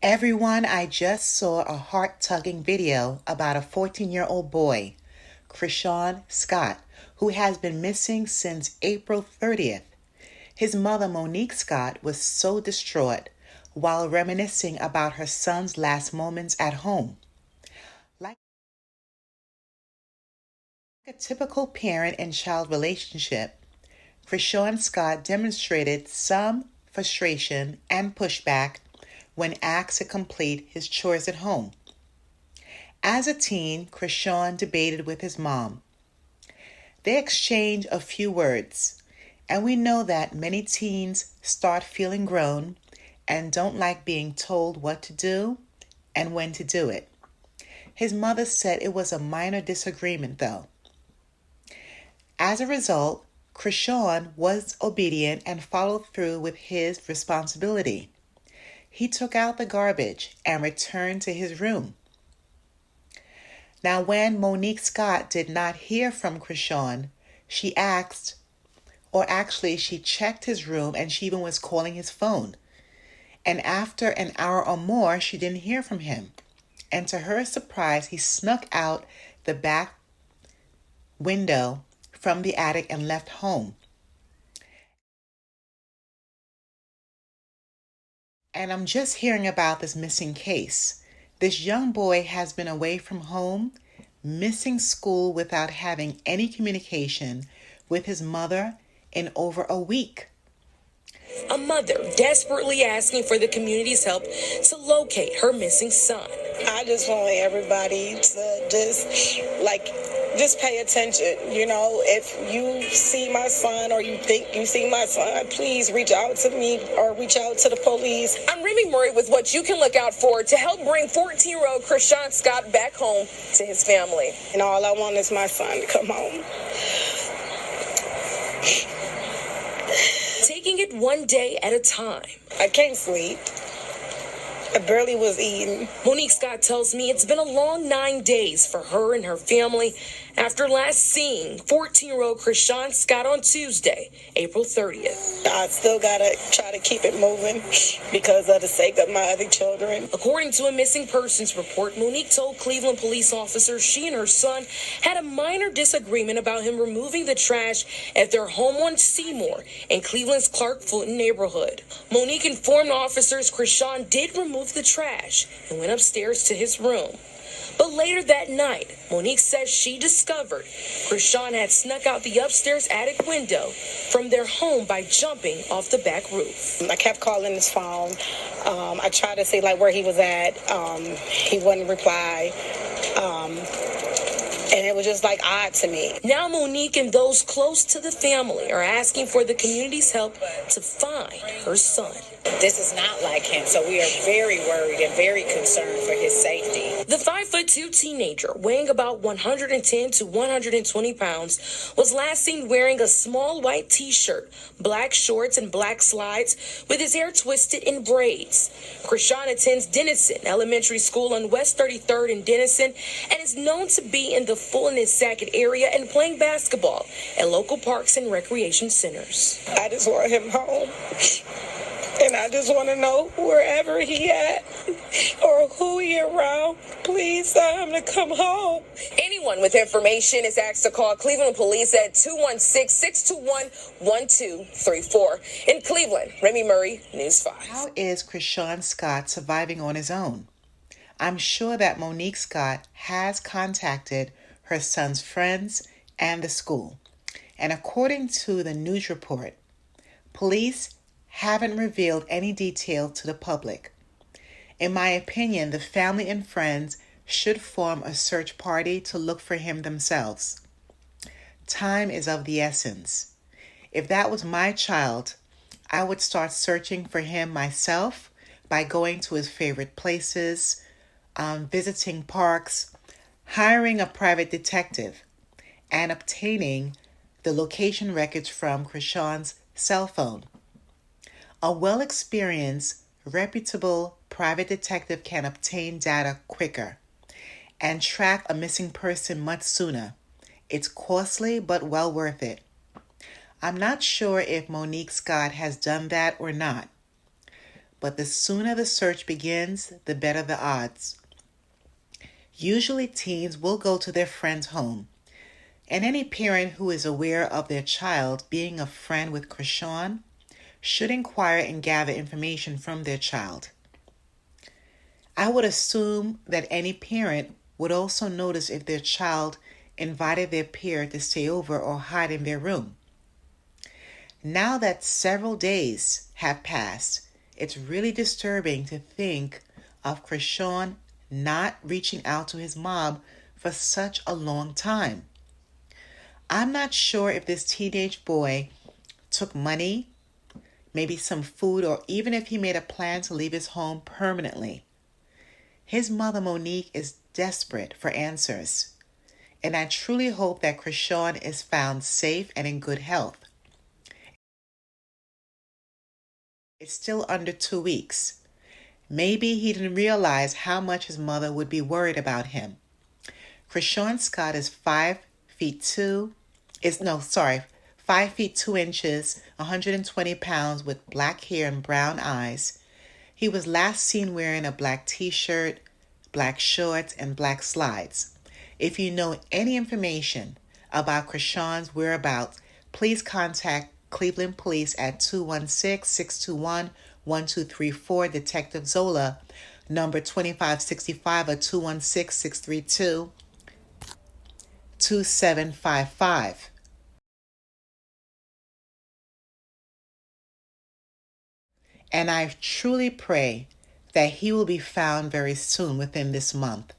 Everyone, I just saw a heart-tugging video about a 14-year-old boy, Chrishawn Scott, who has been missing since April 30th. His mother, Monique Scott, was so distraught while reminiscing about her son's last moments at home. Like a typical parent and child relationship, Chrishawn Scott demonstrated some frustration and pushback when asked to complete his chores at home. As a teen, Chrishawn debated with his mom. They exchanged a few words, and we know that many teens start feeling grown and don't like being told what to do and when to do it. His mother said it was a minor disagreement, though. As a result, Chrishawn was obedient and followed through with his responsibility. He took out the garbage and returned to his room. Now, when Monique Scott did not hear from Chrishawn, she she checked his room, and she even was calling his phone. And after an hour or more, she didn't hear from him. And to her surprise, he snuck out the back window from the attic and left home. And I'm just hearing about this missing case. This young boy has been away from home, missing school without having any communication with his mother in over a week. A mother desperately asking for the community's help to locate her missing son. I just want everybody to just pay attention. You know, if you see my son or you think you see my son, please reach out to me or reach out to the police. I'm Remy Murray with what you can look out for to help bring 14-year-old Chrishawn Scott back home to his family. And all I want is my son to come home. Taking it one day at a time. I can't sleep. I barely was eating. Monique Scott tells me it's been a long 9 days for her and her family after last seeing 14-year-old Chrishawn Scott on Tuesday, April 30th. I still gotta try to keep it moving because of the sake of my other children. According to a missing persons report, Monique told Cleveland police officers she and her son had a minor disagreement about him removing the trash at their home on Seymour in Cleveland's Clark Fulton neighborhood. Monique informed officers Chrishawn did remove the trash and went upstairs to his room. But later that night, Monique says she discovered Chrishawn had snuck out the upstairs attic window from their home by jumping off the back roof. I kept calling his phone. I tried to see where he was at. He wouldn't reply. And it was just odd to me. Now Monique and those close to the family are asking for the community's help to find her son. This is not like him, so we are very worried and very concerned for his safety. The 5'2" teenager, weighing about 110 to 120 pounds, was last seen wearing a small white t-shirt, black shorts, and black slides with his hair twisted in braids. Chrishawn attends Denison Elementary School on West 33rd in Denison and is known to be in the Fulton and Sackett area and playing basketball at local parks and recreation centers. I just want him home. And I just want to know wherever he at or who he around, please tell him to come home. Anyone with information is asked to call Cleveland Police at 216-621-1234. In Cleveland, Remy Murray, News 5. How is Chrishawn Scott surviving on his own? I'm sure that Monique Scott has contacted her son's friends and the school. And according to the news report, police haven't revealed any detail to the public. In my opinion, the family and friends should form a search party to look for him themselves. Time is of the essence. If that was my child, I would start searching for him myself by going to his favorite places, visiting parks, hiring a private detective, and obtaining the location records from Chrishawn's cell phone. A well-experienced, reputable private detective can obtain data quicker and track a missing person much sooner. It's costly, but well worth it. I'm not sure if Monique Scott has done that or not, but the sooner the search begins, the better the odds. Usually teens will go to their friend's home, and any parent who is aware of their child being a friend with Chrishawn should inquire and gather information from their child. I would assume that any parent would also notice if their child invited their peer to stay over or hide in their room. Now that several days have passed, it's really disturbing to think of Chrishawn not reaching out to his mom for such a long time. I'm not sure if this teenage boy took money, maybe some food, or even if he made a plan to leave his home permanently. His mother, Monique, is desperate for answers, and I truly hope that Chrishawn is found safe and in good health. It's still under 2 weeks. Maybe he didn't realize how much his mother would be worried about him. Chrishawn Scott is 5 feet 2 inches, 120 pounds, with black hair and brown eyes. He was last seen wearing a black t-shirt, black shorts, and black slides. If you know any information about Chrishawn's whereabouts, please contact Cleveland Police at 216-621-1234, Detective Zola, number 2565, or 216-632-2755. And I truly pray that he will be found very soon within this month.